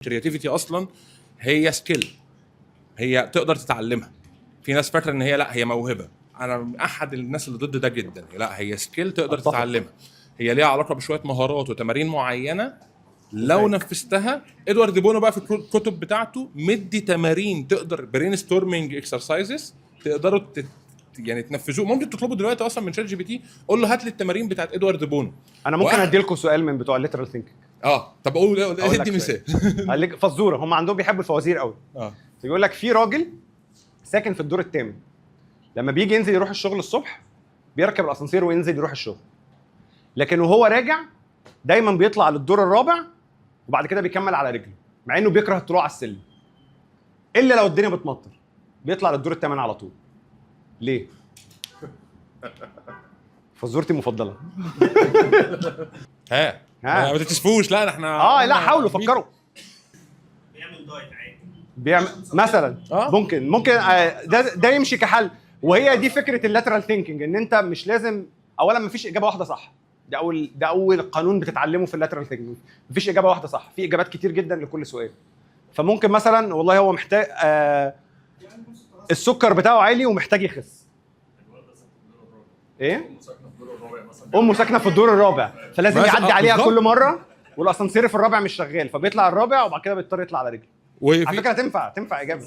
الكرياتيفيتي اصلا هي سكيل، هي تقدر تتعلمها. في ناس فاكره ان هي لا هي موهبه، انا احد الناس اللي ضد ده جدا. لا هي سكيل تقدر أتفق. تتعلمها، هي ليها علاقه بشويه مهارات وتمارين معينه لو نفذتها. ادوارد بونو بقى في الكتب بتاعته مدي تمارين تقدر برين ستورمينج اكسرسايزز تقدروا يعني تنفذوه. ممكن تطلبوا دلوقتي اصلا من شات جي بي تي، قول له هات لي التمارين بتاعت ادوارد بونو. انا ممكن ادي لكم سؤال من بتوع الليترال ثينكينج. طب اقول ادي مثال. قال لك فزوره، هم عندهم بيحبوا الفوازير قوي. يقول لك في راجل ساكن في الدور الثامن، لما بيجي ينزل يروح الشغل الصبح بيركب الاسانسير وينزل يروح الشغل، لكن وهو راجع دايما بيطلع للدور الرابع وبعد كده بيكمل على رجله، مع انه بيكره الطلوع على السلم. الا لو الدنيا بتمطر بيطلع للدور الثامن على طول. ليه؟ فزورتي المفضله. ما تتسفوش. لا احنا لا حاولوا فكروا. بيعمل دايت عادي، بيعمل مثلا ممكن ده يمشي كحل. وهي دي فكره اللاترال ثينكينج، ان انت مش لازم اولا مفيش اجابه واحده صح. ده اول قانون بتتعلمه في اللاترال ثينكينج، مفيش اجابه واحده صح، في اجابات كتير جدا لكل سؤال. فممكن مثلا والله هو محتاج السكر بتاعه عالي ومحتاج يخس. ايه؟ امه ساكنه في الدور الرابع فلازم يعدي عليها كل مره، والاسانسير في الرابع مش شغال فبيطلع الرابع وبعد كده بيضطر يطلع على رجله. على فكره تنفع اجابه.